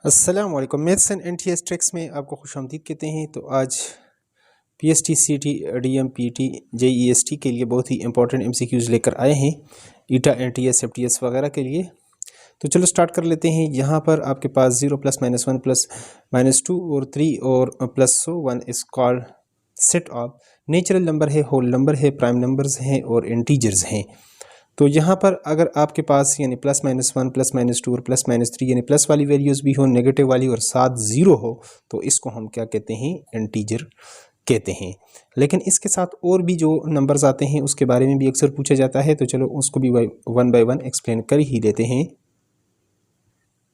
अस्सलाम वालेकुम। Maths and NTS tricks में आपको खुशामदीद कहते हैं। तो आज पीएसटी, सीटी, डीएम, पीटी, जेईएसटी के लिए बहुत ही इंपॉर्टेंट एमसीक्यूज़ लेकर आए हैं, ईटा, एनटीएस, एफटीएस वगैरह के लिए। तो चलो स्टार्ट कर लेते हैं। यहाँ पर आपके पास 0 + -1 + -2 और 3 और +1 इस called set of natural number है, होल नंबर है, प्राइम नंबर्स हैं और इंटीजर्स हैं। तो यहाँ पर अगर आपके पास यानी +-1 +-2 और +-3 यानी प्लस वाली वैल्यूज़ भी हो, नेगेटिव वाली और साथ ज़ीरो हो, तो इसको हम क्या कहते हैं? इंटीजर कहते हैं। लेकिन इसके साथ और भी जो नंबर्स आते हैं उसके बारे में भी अक्सर पूछा जाता है, तो चलो उसको भी वन बाय वन एक्सप्लेन कर ही लेते हैं।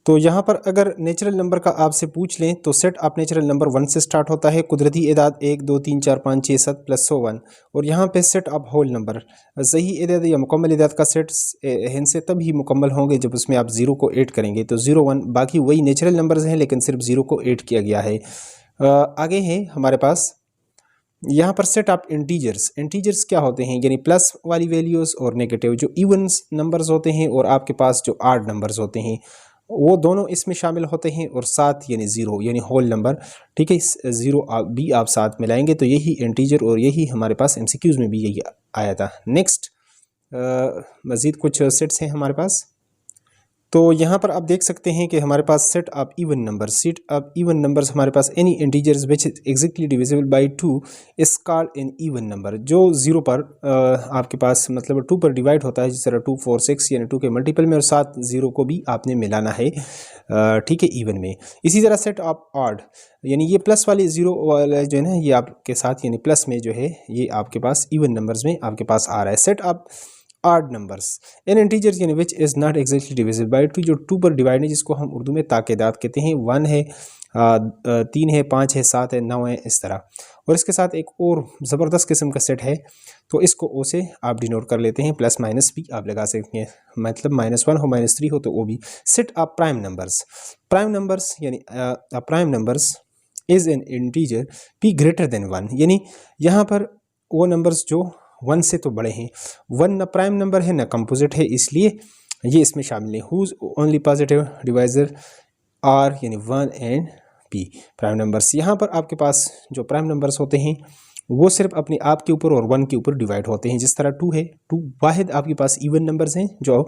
तो यहाँ पर अगर नेचुरल नंबर का आपसे पूछ लें तो सेट ऑफ नेचुरल नंबर 1 से स्टार्ट होता है। कुदरती एदाद 1 2 3 4 5 6 7 +100 और यहाँ पे सेट ऑफ होल नंबर सही एदाद या मुकम्मल एदाद का सेट इनसे तभी मुकम्मल होंगे जब उसमें आप ज़ीरो को ऐड करेंगे। तो 0 1 बाकी वही नेचुरल नंबर्स हैं लेकिन सिर्फ ज़ीरो को ऐड किया गया है। आगे है हमारे पास यहाँ पर सेट ऑफ इंटीजर्स। इंटीजर्स क्या होते हैं? यानी प्लस वाली वैल्यूज़ और नेगेटिव जो इवन नंबर्स होते हैं और आपके पास जो ऑड नंबर्स होते हैं वो दोनों इसमें शामिल होते हैं और साथ यानी ज़ीरो यानी होल नंबर। ठीक है, इस ज़ीरो भी आप साथ मिलाएंगे तो यही इंटीजर और यही हमारे पास एमसीक्यूज़ में भी यही आया था। नेक्स्ट मज़ीद कुछ सेट्स हैं हमारे पास। तो यहाँ पर आप देख सकते हैं कि हमारे पास सेट ऑफ इवन नंबर्स हमारे पास any integers which is exactly divisible by 2 is called an even number. जो ज़ीरो पर आपके पास मतलब 2 पर डिवाइड होता है, जिस तरह 2 4 6 यानी 2 के मल्टीपल में और साथ ज़ीरो को भी आपने मिलाना है, ठीक है, इवन में। इसी तरह सेट ऑफ ऑड यानी ये प्लस वाले ज़ीरो वाला जो है ना ये आपके साथ यानी प्लस में जो है ये आपके पास इवन नंबर्स में आपके पास आ रहा है। Set of odd numbers an integer यानी which is not exactly divisible by 2 जो 2 पर डिवाइड है, जिसको हम उर्दू में ताकेदात कहते हैं। 1 है, 3 है, 5 है, 7 है, 9 है, इस तरह। और इसके साथ एक और ज़बरदस्त किस्म का सेट है तो इसको ओ से आप डिनोट कर लेते हैं, प्लस माइनस भी आप लगा सकते हैं, मतलब -1 हो -3 हो तो वो भी। सेट ऑफ प्राइम नंबर्स यानी prime numbers is an integer p greater than 1 यानी यहाँ पर वो नंबर्स जो 1 से तो बड़े हैं। 1 न प्राइम नंबर है न कंपोजिट है, इसलिए ये इसमें शामिल है। Whose only positive divisor are यानी 1 एंड p प्राइम नंबर्स। यहाँ पर आपके पास जो प्राइम नंबर्स होते हैं वो सिर्फ अपने आप के ऊपर और 1 के ऊपर डिवाइड होते हैं। जिस तरह 2 है, 2 वाहिद आपके पास इवन नंबर्स हैं जो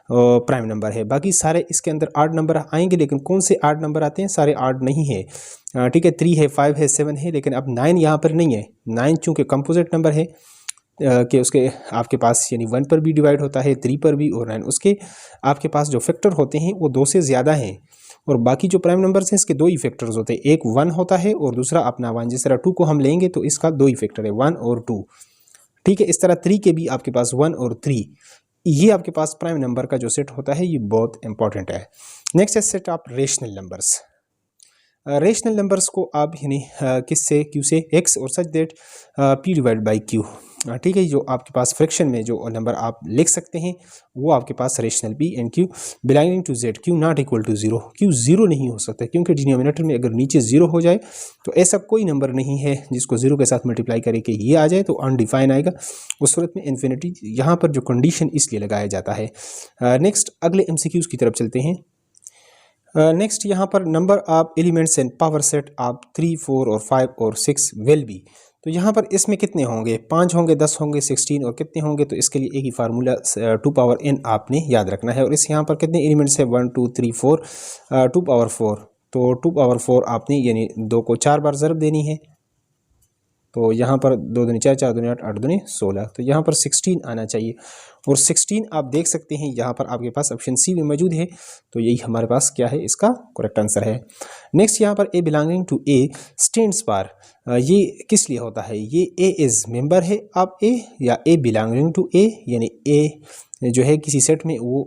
प्राइम नंबर है। बाकी सारे इसके अंदर आड नंबर आएंगे, लेकिन कौन से आड नंबर आते हैं? सारे आड नहीं है। ठीक है, 3 है, 5 है, 7 है, लेकिन अब 9 यहाँ पर नहीं है। 9 चूँकि कंपोजिट नंबर है कि उसके आपके पास यानी 1 पर भी डिवाइड होता है, 3 पर भी और 9 उसके आपके पास जो फैक्टर होते हैं वो 2 से ज़्यादा हैं। और बाकी जो प्राइम नंबर्स हैं इसके 2 ही फैक्टर्स होते हैं, एक 1 होता है और दूसरा अपना 1। जिस तरह 2 को हम लेंगे तो इसका 2 ही फैक्टर है, 1 और 2। ठीक है, इस तरह 3 के भी आपके पास 1 और 3, ये आपके पास प्राइम नंबर का जो सेट होता है ये बहुत इंपॉर्टेंट है। नेक्स्ट है set of rational numbers. Rational numbers को आप यानी किससे? क्यू से, एक्स और such that p divide by Q. ठीक है, जो आपके पास फ्रैक्शन में जो नंबर आप लिख सकते हैं वो आपके पास rational p and q belonging to z, q not equal to 0। q 0 नहीं हो सकता क्योंकि डिनोमिनेटर में अगर नीचे 0 हो जाए तो ऐसा कोई नंबर नहीं है जिसको 0 के साथ मल्टीप्लाई करके ये आ जाए तो अनडिफाइन आएगा। उस सूरत में इन्फिनिटी यहाँ पर जो कंडीशन इसलिए लगाया जाता है। नेक्स्ट अगले MCQs की तरफ चलते हैं। नेक्स्ट यहाँ पर number of elements and power set of 3 4 और 5 और 6 विल बी। तो यहाँ पर इसमें कितने होंगे? 5 होंगे, 10 होंगे, 16 और कितने होंगे? तो इसके लिए एक ही फार्मूला 2 पावर n आपने याद रखना है। और इस यहाँ पर कितने एलिमेंट्स है? 1 2 3 4, 2 पावर 4। तो 2 पावर 4 आपने यानी 2 को 4 बार ज़रब देनी है। तो यहाँ पर 2 दूनी 4, 4 दूनी 8, 8 दूनी 16, तो यहाँ पर 16 आना चाहिए। और 16 आप देख सकते हैं यहाँ पर आपके पास ऑप्शन सी में मौजूद है, तो यही हमारे पास क्या है? इसका करेक्ट आंसर है। नेक्स्ट यहाँ पर A belonging to A stands for, ये किस लिए होता है? ये ए इज़ मेंबर है आप ए, या ए बिलोंगिंग टू ए यानी ए जो है किसी सेट में वो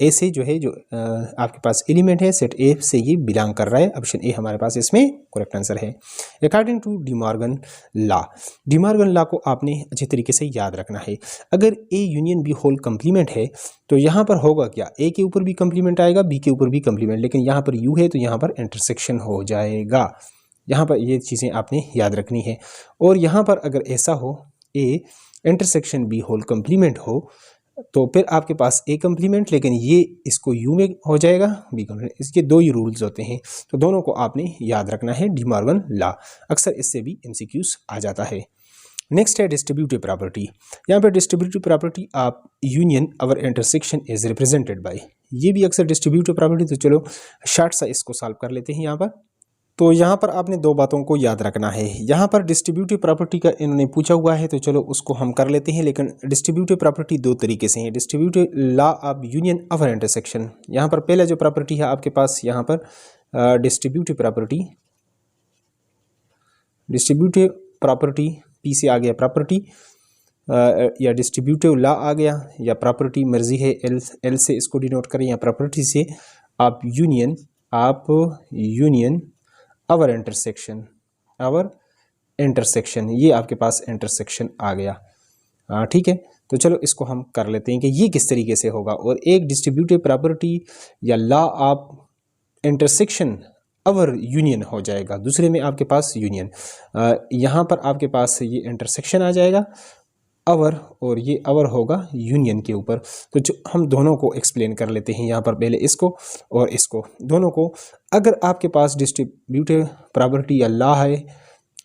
ए से जो है जो आपके पास एलिमेंट है सेट ए से ये बिलोंग कर रहा है। ऑप्शन ए हमारे पास इसमें करेक्ट आंसर है। According to De Morgan law, De Morgan law को आपने अच्छे तरीके से याद रखना है। अगर A union B whole complement है तो यहाँ पर होगा क्या? ए के ऊपर भी कंप्लीमेंट आएगा, बी के ऊपर भी कंप्लीमेंट, लेकिन यहाँ पर यू है तो यहाँ पर इंटरसेक्शन हो जाएगा। यहाँ पर ये चीज़ें आपने याद रखनी है। और यहाँ पर अगर ऐसा हो A intersection B whole complement हो तो फिर आपके पास ए कम्प्लीमेंट, लेकिन ये इसको यू में हो जाएगा बी कम्प्लीमेंट। इसके दो ही रूल्स होते हैं, तो दोनों को आपने याद रखना है, डी मॉर्गन लॉ। अक्सर इससे भी एमसीक्यूज आ जाता है। नेक्स्ट है डिस्ट्रीब्यूटिव प्रॉपर्टी। यहाँ पर डिस्ट्रीब्यूटिव प्रॉपर्टी आप union our intersection is represented by, ये भी अक्सर डिस्ट्रीब्यूटिव प्रॉपर्टी। तो चलो शॉर्ट सा इसको सॉल्व कर लेते हैं यहाँ पर। तो यहाँ पर आपने दो बातों को याद रखना है। यहाँ पर डिस्ट्रीब्यूटिव प्रॉपर्टी का इन्होंने पूछा हुआ है, तो चलो उसको हम कर लेते हैं। लेकिन डिस्ट्रीब्यूटिव प्रॉपर्टी दो तरीके से है। Distributive law of union our intersection, यहाँ पर पहला जो प्रॉपर्टी है आपके पास यहाँ पर डिस्ट्रीब्यूटिव प्रॉपर्टी पी से आ गया प्रॉपर्टी, या डिस्ट्रीब्यूटिव लॉ आ गया, या प्रॉपर्टी मर्जी है, एल से इसको डिनोट करें, या प्रॉपर्टी से आप यूनियन अवर इंटरसेक्शन, ये आपके पास इंटरसेक्शन आ गया। ठीक है, तो चलो इसको हम कर लेते हैं कि ये किस तरीके से होगा। और एक डिस्ट्रीब्यूटिव प्रॉपर्टी या law of intersection over union हो जाएगा, दूसरे में आपके पास यूनियन, यहाँ पर आपके पास ये इंटरसेक्शन आ जाएगा अवर, और ये अवर होगा यूनियन के ऊपर। तो जो हम दोनों को एक्सप्लेन कर लेते हैं यहाँ पर, पहले इसको और इसको, दोनों को। अगर आपके पास डिस्ट्रीब्यूटिव प्रॉपर्टी या लॉ है,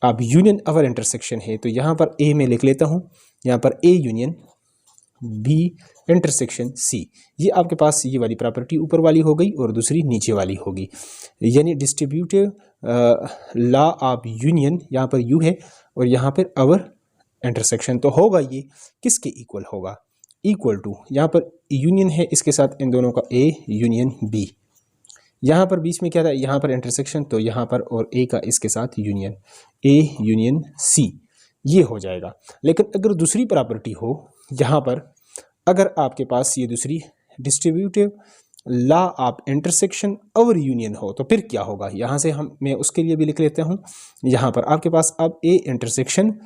आप यूनियन अवर इंटरसेक्शन है, तो यहाँ पर ए में लिख लेता हूँ, यहाँ पर A union B intersection C, ये आपके पास ये वाली प्रॉपर्टी ऊपर वाली हो गई और दूसरी नीचे वाली होगी। यानी डिस्ट्रीब्यूटिव लॉ ऑफ यूनियन, यहाँ पर यू है और यहाँ पर अवर इंटरसेक्शन, तो होगा ये किसके इक्वल होगा, इक्वल टू, यहाँ पर यूनियन है इसके साथ इन दोनों का ए यूनियन बी, यहाँ पर बीच में क्या था, यहाँ पर इंटरसेक्शन, तो यहाँ पर और ए का इसके साथ यूनियन, ए यूनियन सी, ये हो जाएगा। लेकिन अगर दूसरी प्रॉपर्टी हो, यहाँ पर अगर आपके पास ये दूसरी distributive law of intersection over union हो, तो फिर क्या होगा, यहाँ से मैं उसके लिए भी लिख लेता हूँ। यहाँ पर आपके पास अब A intersection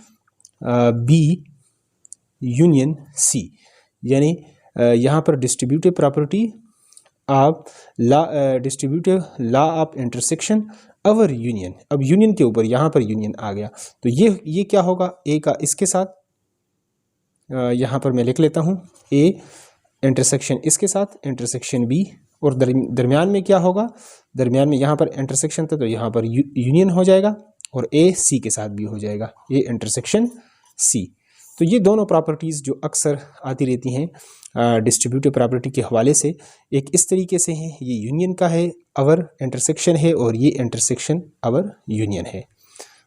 B union C, यानी यहाँ पर डिस्ट्रीब्यूटिव प्रॉपर्टी आप distributive law of intersection over union, अब यूनियन के ऊपर यहाँ पर यूनियन आ गया, तो ये क्या होगा, ए का इसके साथ, यहाँ पर मैं लिख लेता हूँ ए इंटरसेक्शन इसके साथ इंटरसेक्शन बी, और दरमियान में क्या होगा, दरमियान में यहाँ पर इंटरसेक्शन था तो यहाँ पर यूनियन हो जाएगा, और ए सी के साथ भी हो जाएगा, ए इंटरसेक्शन सी। तो ये दोनों प्रॉपर्टीज़ जो अक्सर आती रहती हैं डिस्ट्रीब्यूटिव प्रॉपर्टी के हवाले से, एक इस तरीके से है, ये यूनियन का है, अवर इंटरसेक्शन है, और ये इंटरसेक्शन अवर यूनियन है,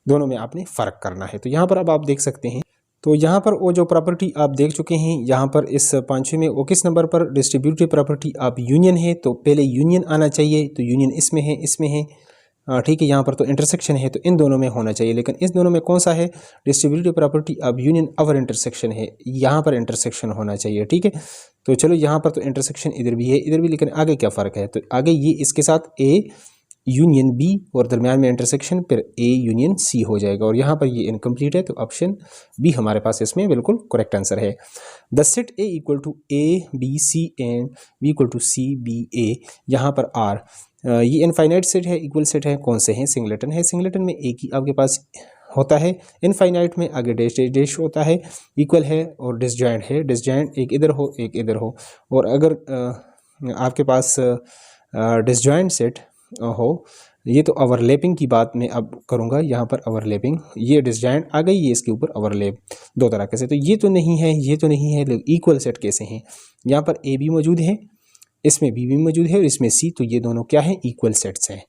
दोनों में आपने फ़र्क करना है। तो यहाँ पर अब आप देख सकते हैं, तो यहाँ पर वो जो प्रॉपर्टी आप देख चुके हैं, यहाँ पर इस पांचवें में वो किस नंबर पर डिस्ट्रीब्यूटिव प्रॉपर्टी आप यूनियन है, तो पहले यूनियन आना चाहिए, तो यूनियन इसमें है, ठीक है। यहाँ पर तो इंटरसेक्शन है, तो इन दोनों में होना चाहिए, लेकिन इस दोनों में कौन सा है, डिस्ट्रीब्यूटिव प्रॉपर्टी अब यूनियन अवर इंटरसेक्शन है, यहाँ पर इंटरसेक्शन होना चाहिए, ठीक है। तो चलो यहाँ पर तो इंटरसेक्शन इधर भी है, इधर भी, लेकिन आगे क्या फ़र्क है, तो आगे ये इसके साथ ए यूनियन बी और दरम्यान में इंटरसेक्शन, फिर ए यूनियन सी हो जाएगा, और यहाँ पर ये इनकम्प्लीट है, तो ऑप्शन बी हमारे पास इसमें बिल्कुल करेक्ट आंसर है। The set A equal to A B C and B equal to C B A, यहाँ पर आर, ये इनफाइनाइट सेट है, इक्वल सेट है, कौन से हैं, सिंगलेटन है, सिंगलेटन में एक ही आपके पास होता है, इनफाइनाइट में आगे डैश डैश डैश होता है, इक्वल है और डिसजॉइंट है, डिसजॉइंट एक इधर हो एक इधर हो, और अगर आपके पास डिसजॉइंट सेट हो, ये तो ओवरलैपिंग की बात मैं अब करूँगा, यहाँ पर ओवरलैपिंग, ये डिसजॉइंट आ गई, ये इसके ऊपर ओवरलैप, दो तरह के से, तो ये तो नहीं है, ये तो नहीं है, इक्वल सेट कैसे हैं, यहाँ पर ए भी मौजूद है, इसमें बी भी मौजूद है, और इसमें सी, तो ये दोनों क्या हैं, इक्वल सेट्स हैं,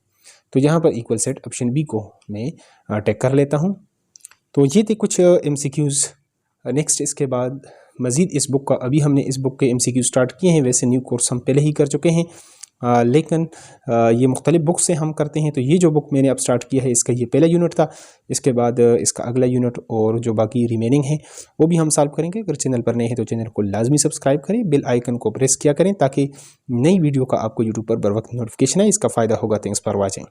तो यहाँ पर इक्वल सेट ऑप्शन बी को मैं टेक कर लेता हूँ। तो ये थे कुछ MCQs। नेक्स्ट इसके बाद मज़ीद इस बुक का, अभी हमने इस बुक के MCQ स्टार्ट किए हैं, वैसे न्यू कोर्स हम पहले ही कर चुके हैं, लेकिन ये मुख्तलिफ बुक से हम करते हैं। तो ये जो बुक मैंने अब स्टार्ट किया है, इसका ये पहला यूनिट था, इसके बाद इसका अगला यूनिट और जो बाकी रिमेनिंग है वो भी हम सॉल्व करेंगे। अगर चैनल पर नए हैं तो चैनल को लाजमी सब्सक्राइब करें, बेल आइकन को प्रेस किया करें, ताकि नई वीडियो का आपको यूट्यूब पर बर वक्त नोटिफिकेशन है। इसका फ़ायदा होगा। Thanks for watching.